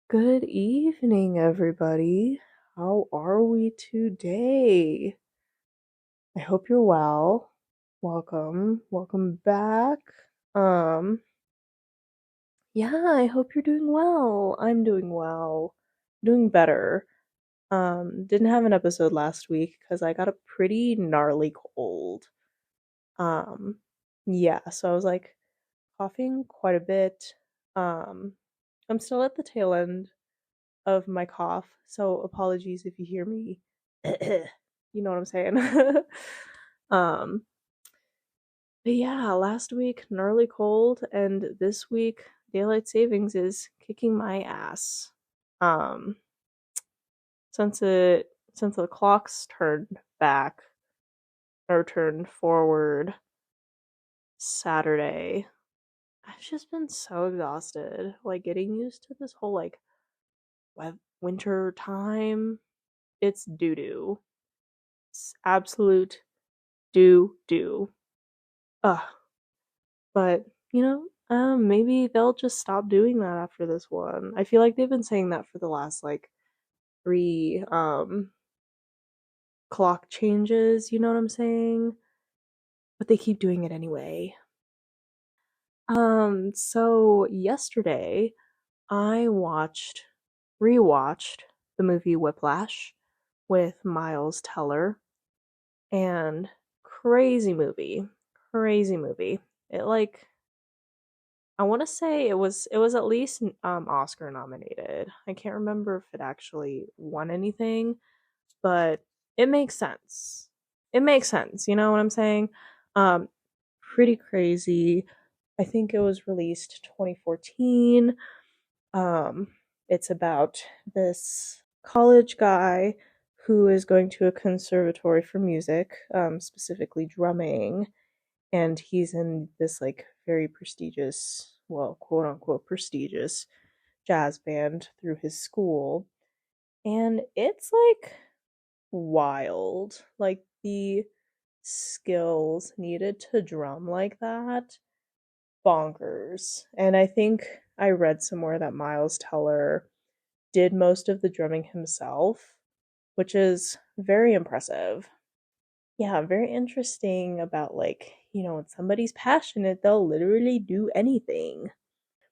Good evening, everybody. How are we today? I hope you're well. Welcome back. Um, yeah, I hope you're doing well. I'm doing well. Doing better. Didn't have an episode last week because I got a pretty gnarly cold. Um, yeah, so I was like coughing quite a bit. Um, I'm still at the tail end of my cough, so apologies if you hear me. You know what I'm saying? um, but yeah, last week gnarly cold, and this week daylight savings is kicking my ass. Um, since the clocks turned back or turned forward Saturday, I've just been so exhausted. Like getting used to this whole like winter time. It's doo doo. It's absolute do. Ugh. But, maybe they'll just stop doing that after this one. I feel like they've been saying that for the last like three clock changes, you know what I'm saying? But they keep doing it anyway. So yesterday I rewatched the movie Whiplash with Miles Teller, and crazy movie. Crazy movie. It like I want to say it was at least Oscar nominated. I can't remember if it actually won anything, but it makes sense. It makes sense, you know what I'm saying? Um Pretty crazy. I think it was released 2014. Um it's about this college guy who is going to a conservatory for music, specifically drumming, and he's in this like very prestigious, well, quote unquote prestigious jazz band through his school. And it's like wild. Like the skills needed to drum like that, bonkers. And I think I read somewhere that Miles Teller did most of the drumming himself, which is very impressive. Yeah, very interesting about like, when somebody's passionate, they'll literally do anything.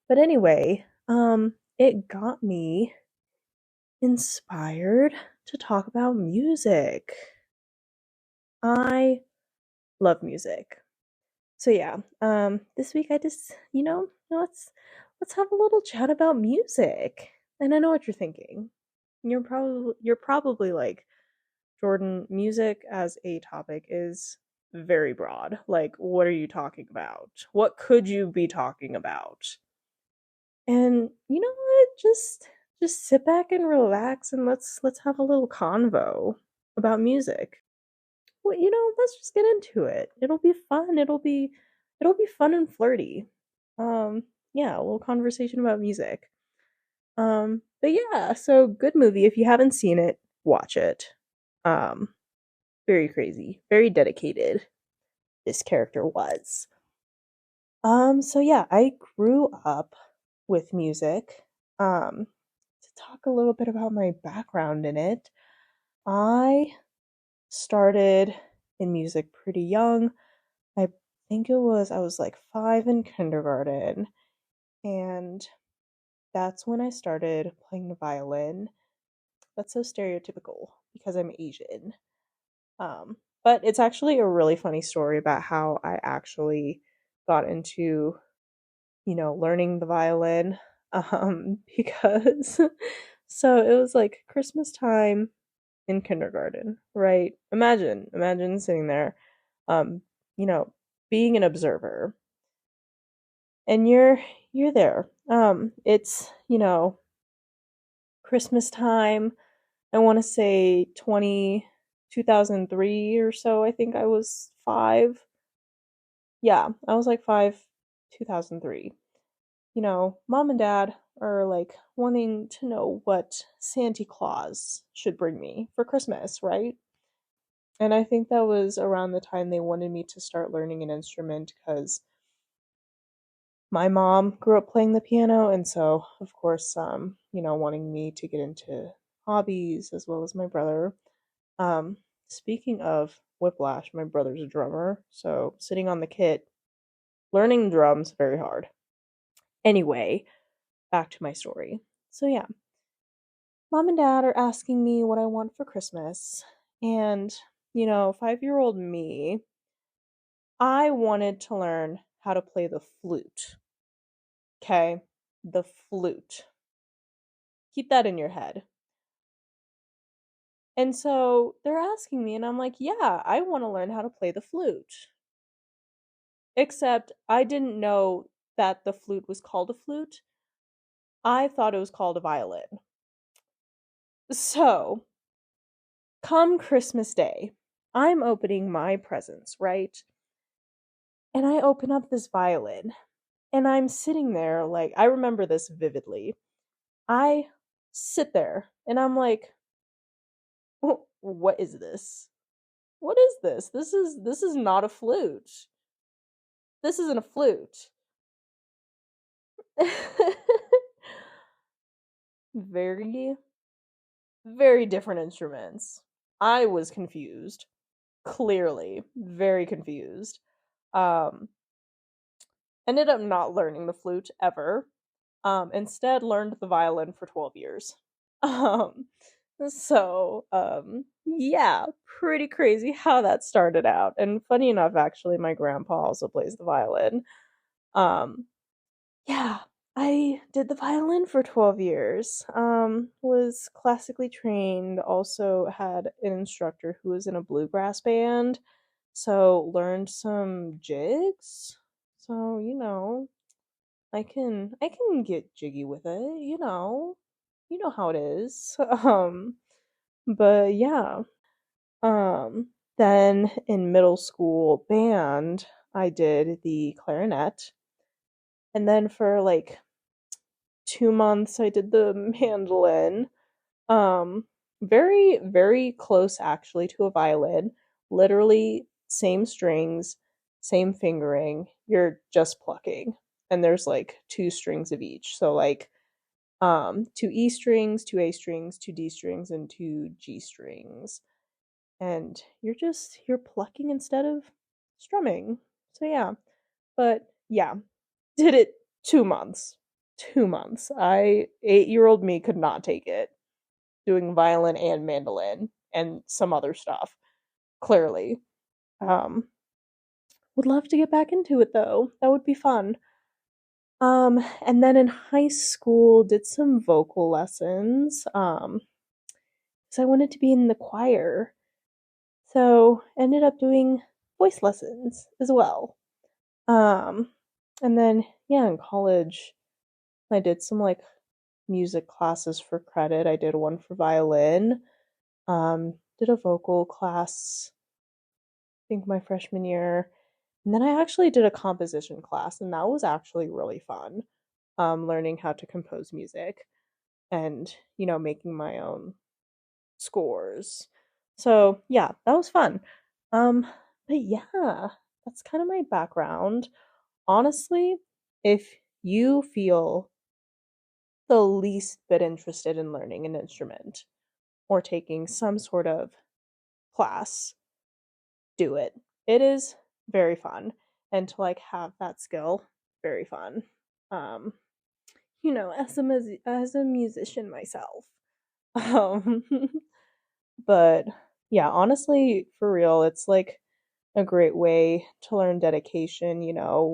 But anyway, it got me inspired to talk about music. I love music. So yeah, this week I just, let's have a little chat about music. And I know what you're thinking. You're probably like, Jordan, music as a topic is very broad. Like, what are you talking about? What could you be talking about? And you know what? Just sit back and relax and let's have a little convo about music. Well, let's just get into it. It'll be fun. It'll be fun and flirty. Yeah, a little conversation about music. But yeah, so good movie. If you haven't seen it, watch it. Um, Very crazy, very dedicated this character was. So yeah, I grew up with music. To talk a little bit about my background in it, I started in music pretty young. I think I was like 5 in kindergarten, and that's when I started playing the violin. That's so stereotypical because I'm Asian. Um, but it's actually a really funny story about how I actually got into, learning the violin. Because so it was like Christmas time in kindergarten, right? Imagine sitting there, um, you know, being an observer, and you're there. It's, Christmas time. I want to say 2003 or so. I think I was 5. Yeah, I was like 5, 2003. Mom and dad are like wanting to know what Santa Claus should bring me for Christmas, right? And I think that was around the time they wanted me to start learning an instrument because my mom grew up playing the piano, and so of course, wanting me to get into hobbies as well as my brother. Um, Speaking of whiplash, my brother's a drummer, so sitting on the kit, learning drums very hard. Anyway, back to my story. So yeah, mom and dad are asking me what I want for Christmas, and 5-year-old me, I wanted to learn how to play the flute. Okay, the flute. Keep that in your head. And so they're asking me, and I'm like, yeah, I want to learn how to play the flute. Except I didn't know that the flute was called a flute. I thought it was called a violin. So, come Christmas Day, I'm opening my presents, right? And I open up this violin, and I'm sitting there, like, I remember this vividly. I sit there, and I'm like, What is this? What is this? This is not a flute. This isn't a flute." Very, very different instruments. I was confused. Clearly, very confused. Um, Ended up not learning the flute ever. Instead learned the violin for 12 years. Um, yeah, pretty crazy how that started out. And funny enough, actually, my grandpa also plays the violin. Um, Yeah, I did the violin for 12 years. Was classically trained, also had an instructor who was in a bluegrass band, so learned some jigs. So, I can get jiggy with it, you know. You know how it is. But yeah. Um then in middle school band, I did the clarinet. And then for like 2 months I did the mandolin. Um, Very, very close actually to a violin. Literally same strings, same fingering. You're just plucking. And there's like two strings of each. So like two E strings, two A strings, two D strings, and two G strings. And you're plucking instead of strumming. So yeah. But yeah, did it 2 months. 2 months. 8-year-old me could not take it. Doing violin and mandolin and some other stuff. Clearly. Um, would love to get back into it though. That would be fun. And then in high school, did some vocal lessons. Because I wanted to be in the choir. So ended up doing voice lessons as well. Um, and then yeah, in college, I did some like music classes for credit. I did one for violin. Did a vocal class, I think my freshman year. And then I actually did a composition class, and that was actually really fun. Learning how to compose music and, making my own scores. So, yeah, that was fun. Um, but yeah, that's kind of my background. Honestly, if you feel the least bit interested in learning an instrument or taking some sort of class, do it. It is very fun. And to like have that skill, very fun. Um, as a musician myself. Um, but yeah, honestly, for real, it's like a great way to learn dedication,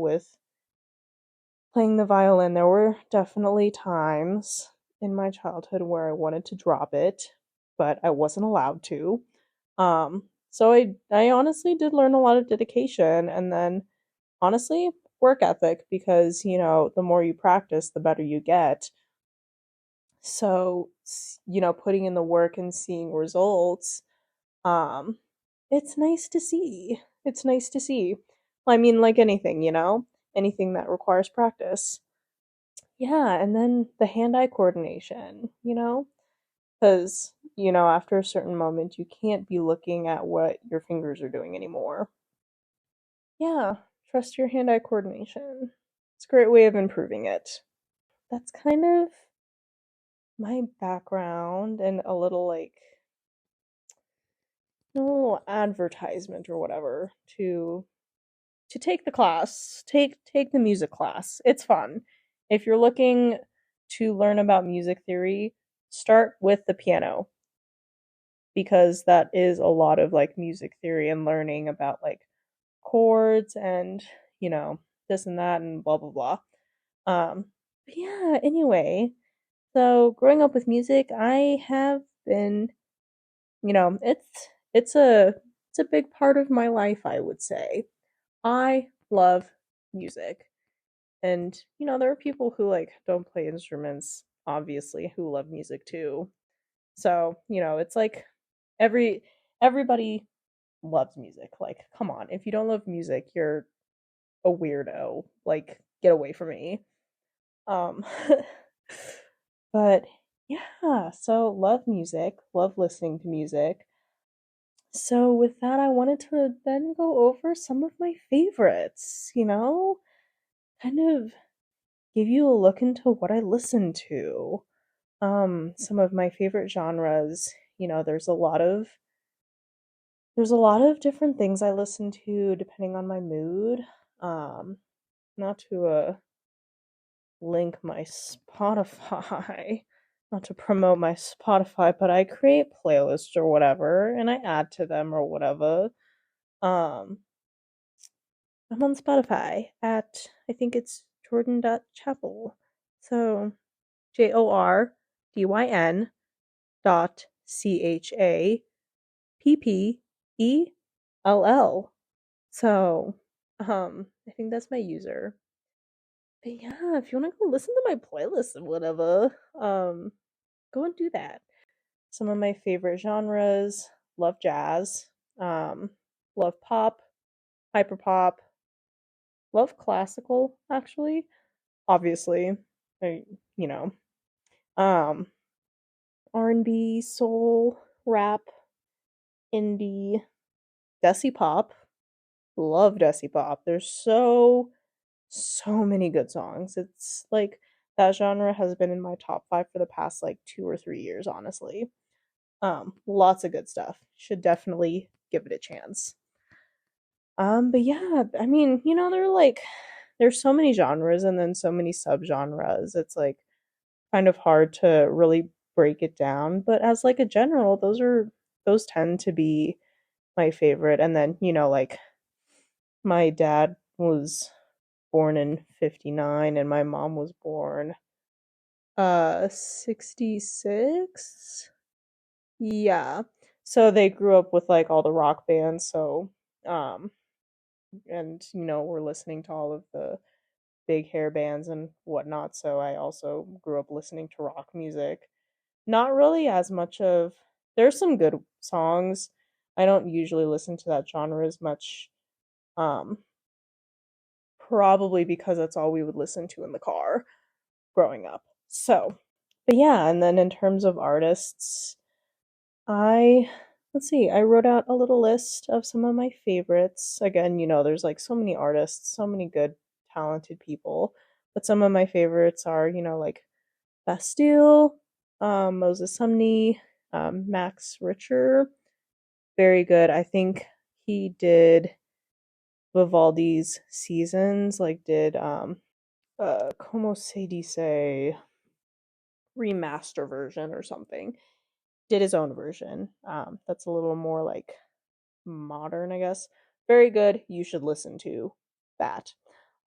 with playing the violin. There were definitely times in my childhood where I wanted to drop it, but I wasn't allowed to. So I honestly did learn a lot of dedication, and then honestly work ethic, because the more you practice, the better you get. So putting in the work and seeing results, um it's nice to see. It's nice to see. Well, I mean, like anything, anything that requires practice. Yeah, and then the hand-eye coordination, because after a certain moment you can't be looking at what your fingers are doing anymore. Yeah, trust your hand-eye coordination. It's a great way of improving it. That's kind of my background and a little like a little advertisement or whatever to take the class. Take the music class. It's fun. If you're looking to learn about music theory, start with the piano because that is a lot of like music theory and learning about like chords and, you know, this and that and blah blah blah. But yeah, anyway, so growing up with music, I have been, you know, it's a big part of my life, I would say. I love music. And, you know, there are people who like don't play instruments, obviously, who love music too. So, you know, it's like every everybody loves music. Like, come on, if you don't love music, you're a weirdo. Like, get away from me. Um but yeah, so love music, love listening to music. So with that, I wanted to then go over some of my favorites, you know? Kind of give you a look into what I listen to. Some of my favorite genres, you know, there's a lot of different things I listen to depending on my mood. Um, not to link my Spotify, not to promote my Spotify, but I create playlists or whatever and I add to them or whatever. Um, I'm on Spotify at I think it's Jordan.Chapel. So JORDYN dot CHAPPELL. So I think that's my user. But yeah, if you wanna go listen to my playlist and whatever, go and do that. Some of my favorite genres, love jazz, um, love pop, hyperpop, love classical actually. Obviously, I, you know, um, R&B, soul, rap, indie, desi pop. Love desi pop. There's so many good songs. It's like that genre has been in my top 5 for the past like 2 or 3 years, honestly. Lots of good stuff. Should definitely give it a chance. But yeah, I mean, you know, there's so many genres and then so many subgenres. It's like kind of hard to really break it down, but as like a general, those tend to be my favorite. And then, you know, like my dad was born in 59 and my mom was born 66. Yeah. So they grew up with like all the rock bands, so um and you know, we're listening to all of the big hair bands and whatnot, so I also grew up listening to rock music. Not really as much of there's some good songs. I don't usually listen to that genre as much. Um Probably because that's all we would listen to in the car growing up. So, but yeah, and then in terms of artists, I let's see, I wrote out a little list of some of my favorites. Again, you know, there's like so many artists, so many good, talented people. But some of my favorites are, you know, like Bastille, Moses Sumney, Max Richter. Very good. I think he did Vivaldi's Seasons, like did Como se dice remaster version or something. Did his own version. That's a little more like modern, I guess. Very good. You should listen to that.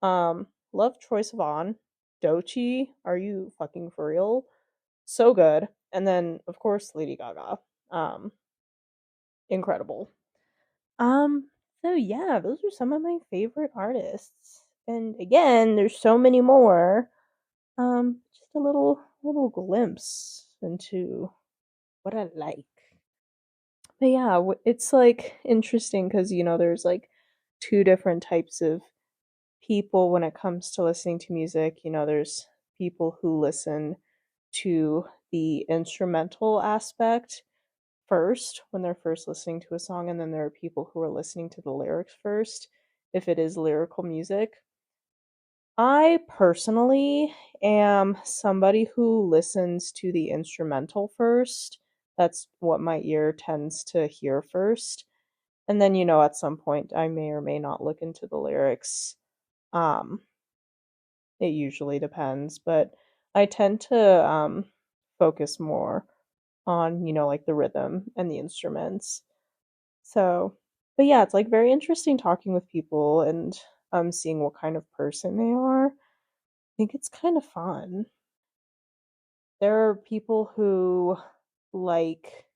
Love Troye Sivan. Doechii, are you fucking for real? So good. And then of course Lady Gaga. Um, Incredible. Um, so yeah, those are some of my favorite artists. And again, there's so many more. Just a little glimpse into what I like. But yeah, it's like interesting because you know there's like two different types of people when it comes to listening to music. You know, there's people who listen to the instrumental aspect first when they're first listening to a song, and then there are people who are listening to the lyrics first if it is lyrical music. I personally am somebody who listens to the instrumental first. That's what my ear tends to hear first. And then, at some point I may or may not look into the lyrics. Um, it usually depends, but I tend to focus more on, like the rhythm and the instruments. So, but yeah, it's like very interesting talking with people and seeing what kind of person they are. I think it's kind of fun. There are people who like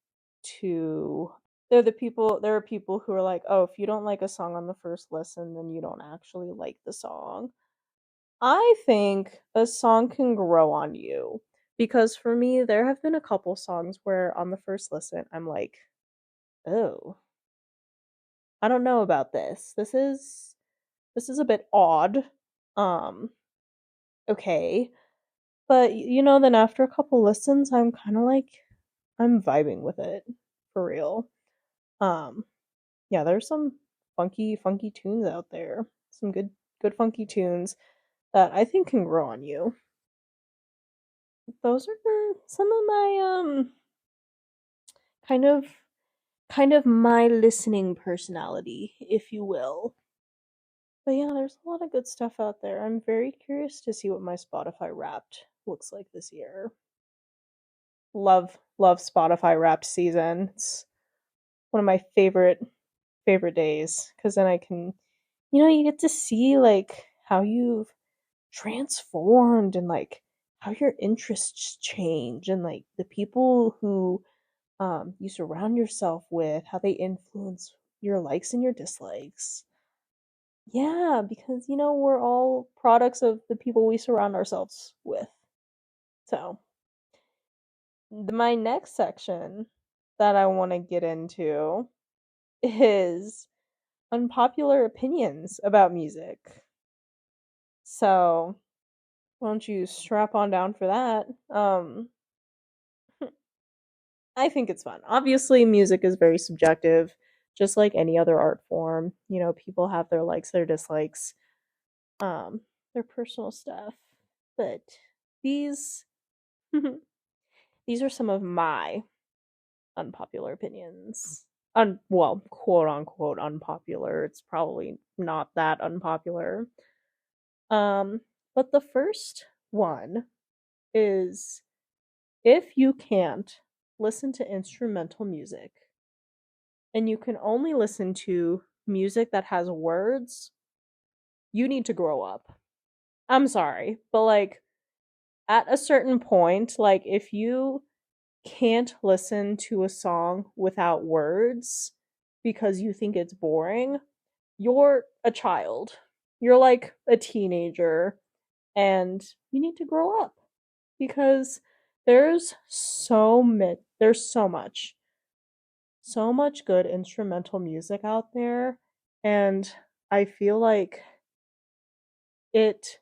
to there are people who are like, "Oh, if you don't like a song on the first listen, then you don't actually like the song." I think a song can grow on you because for me, there have been a couple songs where on the first listen, I'm like, "Oh, I don't know about this. This is a bit odd." Um, okay. But then after a couple listens, I'm kind of like I'm vibing with it for real. Um, yeah, there's some funky tunes out there. Some good funky tunes that I think can grow on you. Those are some of my kind of kind of my listening personality, if you will. But yeah, there's a lot of good stuff out there. I'm very curious to see what my Spotify Wrapped looks like this year. Love Spotify Wrapped season. It's one of my favorite days because then I can, you get to see like how you've transformed and like how your interests change and like the people who you surround yourself with, how they influence your likes and your dislikes. Yeah, because we're all products of the people we surround ourselves with. So, my next section that I want to get into is unpopular opinions about music. So, why don't you strap on down for that? I think it's fun. Obviously, music is very subjective, just like any other art form. People have their likes, their dislikes, um, their personal stuff. But these these are some of my unpopular opinions. Well, quote unquote unpopular. It's probably not that unpopular. Um, but the first one is if you can't listen to instrumental music and you can only listen to music that has words, you need to grow up. I'm sorry, but like at a certain point, like if you can't listen to a song without words because you think it's boring, you're a child. You're like a teenager and you need to grow up because there's so much good instrumental music out there, and I feel like it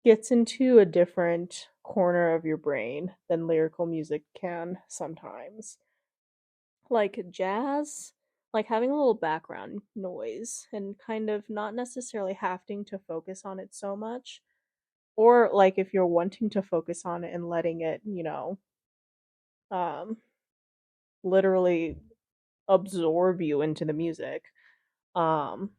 gets into a different corner of your brain than lyrical music can sometimes. Like jazz, like having a little background noise and kind of not necessarily having to focus on it so much. Or like if you're wanting to focus on it and letting it, um, literally absorb you into the music. Um,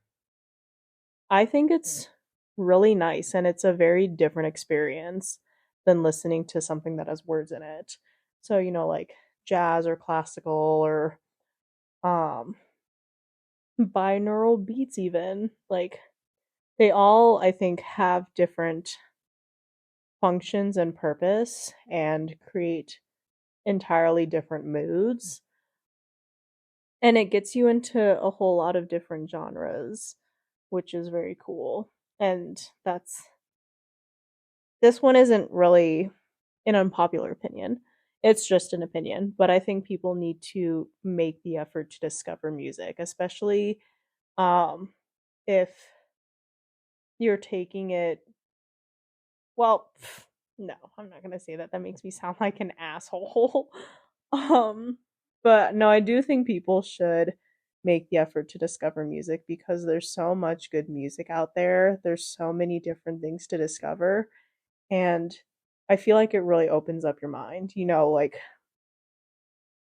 I think it's really nice and it's a very different experience than listening to something that has words in it. So, like jazz or classical or um binaural beats even. Like they all I think have different functions and purpose and create entirely different moods. And it gets you into a whole lot of different genres, which is very cool. And this one isn't really an unpopular opinion. It's just an opinion, but I think people need to make the effort to discover music, especially um if you're taking it well, no, I'm not going to say that. That makes me sound like an asshole. um but no, I do think people should make the effort to discover music because there's so much good music out there. There's so many different things to discover. And I feel like it really opens up your mind, like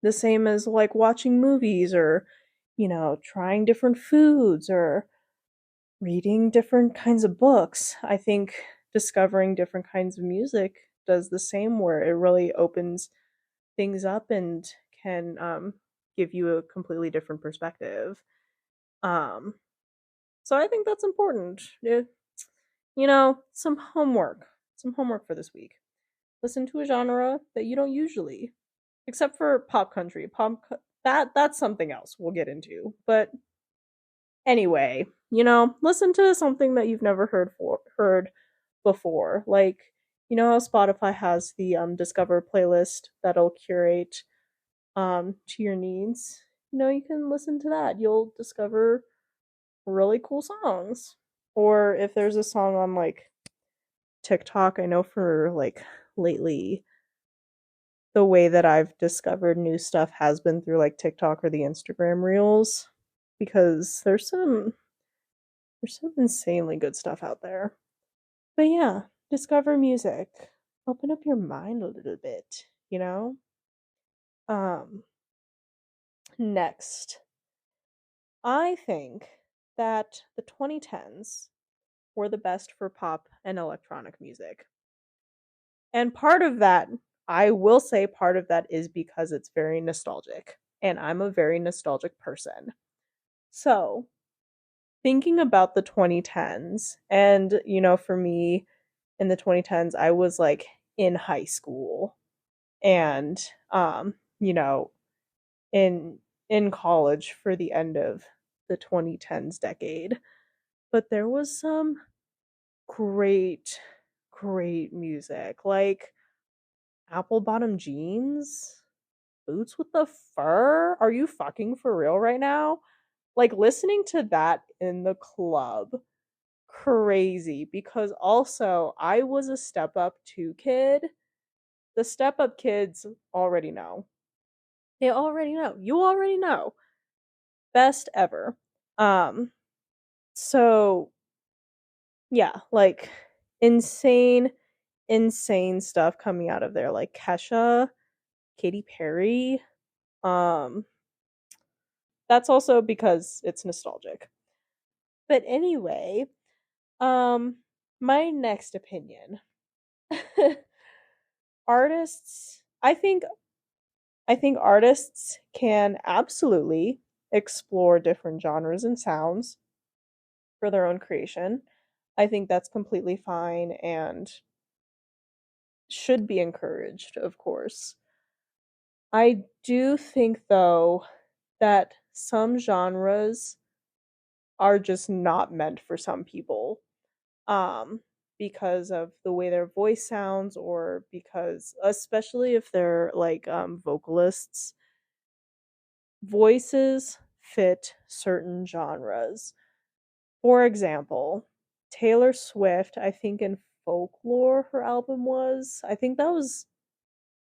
the same as like watching movies or, trying different foods or reading different kinds of books. I think discovering different kinds of music does the same, where it really opens things up and can give you a completely different perspective. Um, so I think that's important. Some homework for this week. Listen to a genre that you don't usually, except for pop country. That's something else we'll get into. But anyway, listen to something that you've never heard before. Like, how Spotify has the Discover playlist that'll curate to your needs. You can listen to that. You'll discover really cool songs. Or if there's a song on like TikTok, I know for like lately the way that I've discovered new stuff has been through like TikTok or the Instagram reels because there's some insanely good stuff out there. But yeah, discover music. Open up your mind a little bit, you know? Um Next, I think that the 2010s were the best for pop and electronic music. And part of that, I will say part of that is because it's very nostalgic. And I'm a very nostalgic person. So, thinking about the 2010s, and for me in the 2010s, I was like in high school and you know, in in college for the end of the 2010s decade. But there was some great great music like Apple Bottom Jeans, Boots with the Fur. Are you fucking for real right now? Like listening to that in the club, crazy, because also I was a Step Up 2 kid. The Step Up kids already know. They already know. You already know. Best ever. Um so yeah, like insane insane stuff coming out of there like Kesha, Katy Perry. Um that's also because it's nostalgic. But anyway, um my next opinion. Artists, I think artists can absolutely explore different genres and sounds for their own creation. I think that's completely fine and should be encouraged, of course. I do think, though, that some genres are just not meant for some people, um, because of the way their voice sounds, or because, especially if they're like vocalists, voices fit certain genres. For example, Taylor Swift, I think in Folklore, her album was. I think that was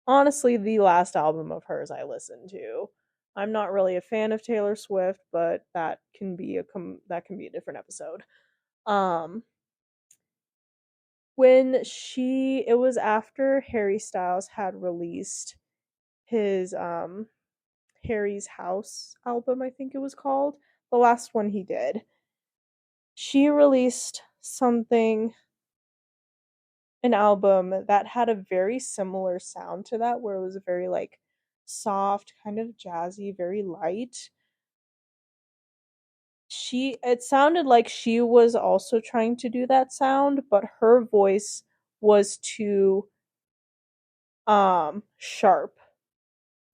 honestly the last album of hers I listened to. I'm not really a fan of Taylor Swift, but that can be a different episode. Um when she it was after Harry Styles had released his Harry's House album, I think it was called, the last one he did. She released an album that had a very similar sound to that, where it was very like soft, kind of jazzy, very light. It sounded like she was also trying to do that sound, but her voice was too sharp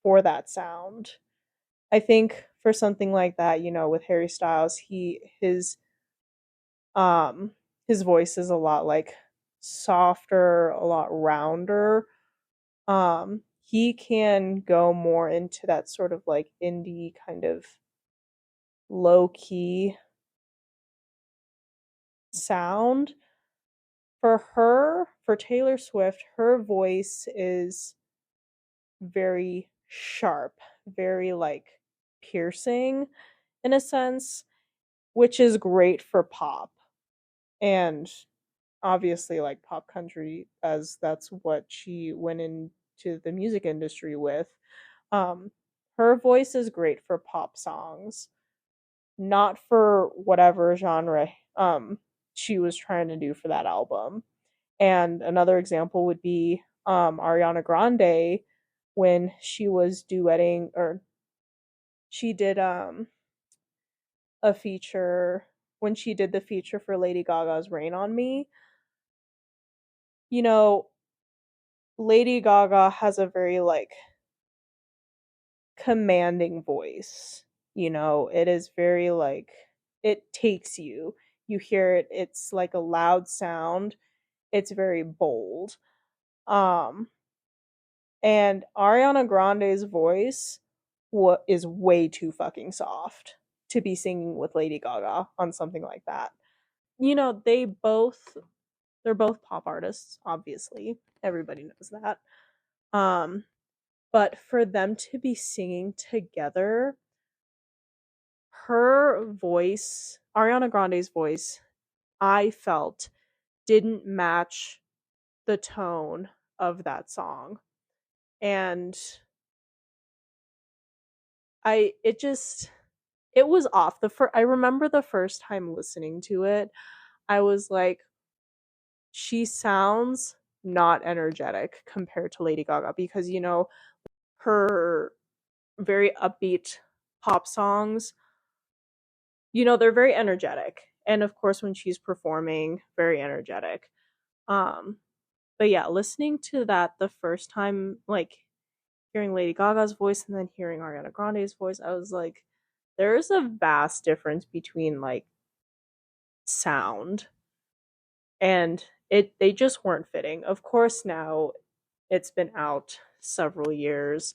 for that sound. I think for something like that, with Harry Styles, um his voice is a lot like softer, a lot rounder. He can go more into that sort of like indie kind of low key sound. For Taylor Swift, her voice is very sharp, very like piercing. in a sense, which is great for pop. And obviously like pop country, as that's what she went into the music industry with. Um her voice is great for pop songs, not for whatever genre she was trying to do for that album. And another example would be Ariana Grande, when she was duetting, or she did a feature, when she did the feature for Lady Gaga's Rain on Me. You know, Lady Gaga has a very like commanding voice. You know, it is very like, it takes you. You hear it, it's like a loud sound. It's very bold. Um and Ariana Grande's voice is way too fucking soft to be singing with Lady Gaga on something like that. You know, they're both pop artists, obviously. Everybody knows that. Um but for them to be singing together, her voice, Ariana Grande's voice, I felt didn't match the tone of that song. And it just, it was off. I remember the first time listening to it, I was like, she sounds not energetic compared to Lady Gaga, because you know, her very upbeat pop songs, you know, they're very energetic. And of course when she's performing, very energetic. Um but yeah, listening to that the first time, like hearing Lady Gaga's voice and then hearing Ariana Grande's voice, I was like, there is a vast difference between like sound, and they just weren't fitting. Of course now it's been out several years,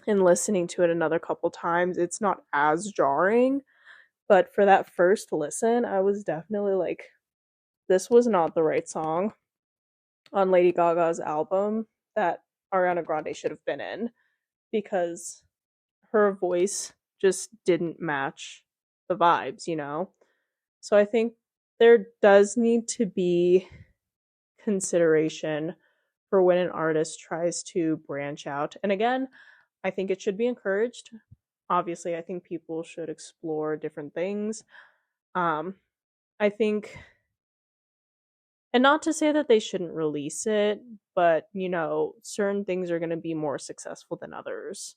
and listening to it another couple times, it's not as jarring, but for that first listen, I was definitely like, this was not the right song on Lady Gaga's album that Ariana Grande should have been in, because her voice just didn't match the vibes, you know? So I think there does need to be consideration for when an artist tries to branch out. And again, I think it should be encouraged. Obviously, I think people should explore different things. Um, I think, and not to say that they shouldn't release it, but you know, certain things are going to be more successful than others.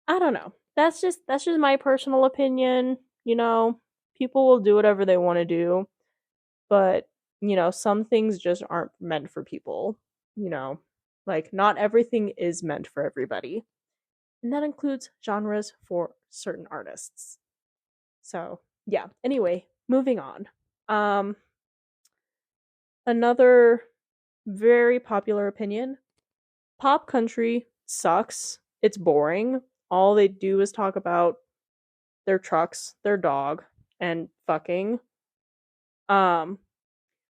I don't know. That's just my personal opinion, you know. People will do whatever they want to do, but you know, some things just aren't meant for people, you know. Like not everything is meant for everybody. And that includes genres for certain artists. So, yeah. Anyway, moving on. Um Another very popular opinion: pop country sucks. It's boring. All they do is talk about their trucks, their dog, and fucking. Um,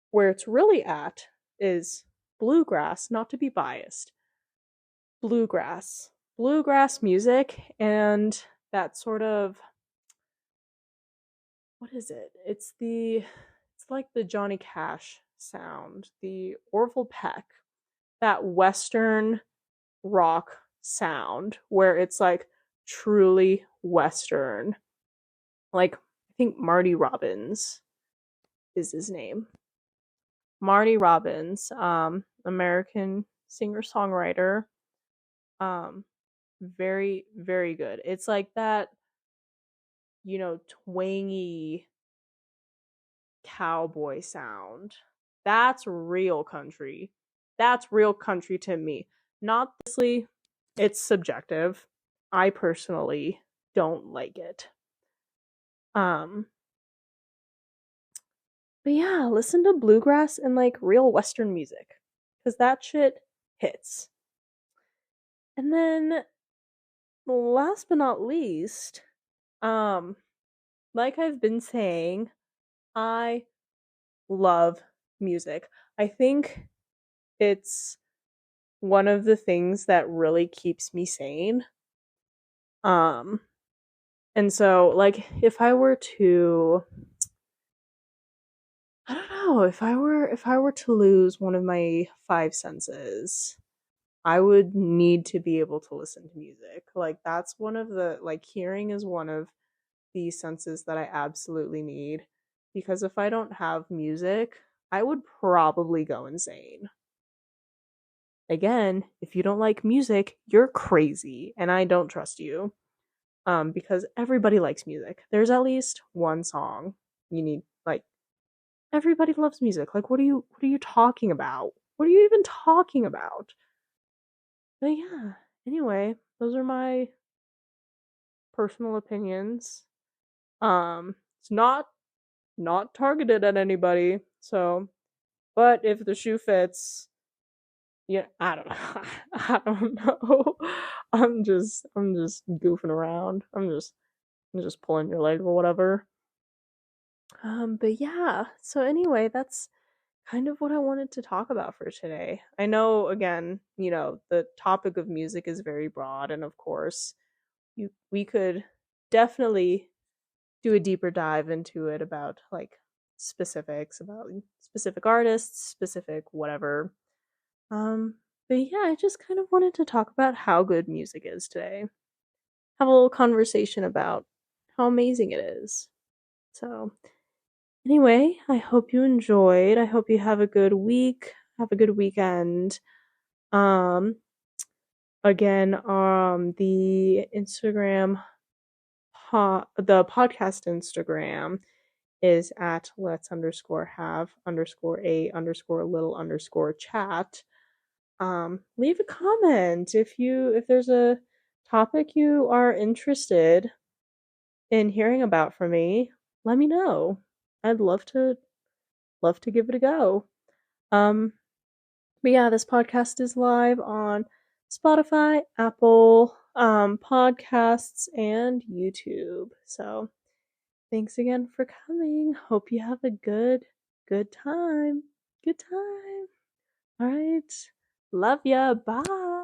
where it's really at is bluegrass, not to be biased. Bluegrass. Bluegrass music and that sort of, what is it? It's like the Johnny Cash sound, the Orville Peck, that western rock sound where it's like truly western. Like I think Marty Robbins is his name. Marty Robbins, American singer songwriter, um, very very good. It's like that, you know, twangy cowboy sound. That's real country. That's real country to me. Not obviously, it's subjective. I personally don't like it. Um, but yeah, listen to bluegrass and like real western music, cuz that shit hits. And then last but not least, um like I've been saying, I love music. I think it's one of the things that really keeps me sane. Um And so, like, if I were to, I don't know, if I were to lose one of my five senses, I would need to be able to listen to music. Like, that's one of the, like, hearing is one of the senses that I absolutely need. Because if I don't have music, I would probably go insane. Again, if you don't like music, you're crazy, and I don't trust you. Because everybody likes music. There's at least one song you need, like, everybody loves music. Like, what are you talking about? What are you even talking about? But yeah, anyway, those are my personal opinions. It's not targeted at anybody. So, but if the shoe fits, yeah, I don't know. I don't know. I'm just goofing around. I'm just pulling your leg or whatever. But yeah. So anyway, that's kind of what I wanted to talk about for today. I know, again, the topic of music is very broad, and of course, we could definitely do a deeper dive into it about, like, specifics about specific artists, specific whatever. Um, but yeah, I just kind of wanted to talk about how good music is today. Have a little conversation about how amazing it is. So, anyway, I hope you enjoyed. I hope you have a good week, have a good weekend. Um, Again, the the podcast Instagram is at let's underscore have underscore a underscore little underscore chat. Leave a comment if there's a topic you are interested in hearing about from me. Let me know. I'd love to give it a go. Um, but yeah, this podcast is live on Spotify, Apple, podcasts, and YouTube. So thanks again for coming. Hope you have a good time. Good time. All right. Love ya. Bye.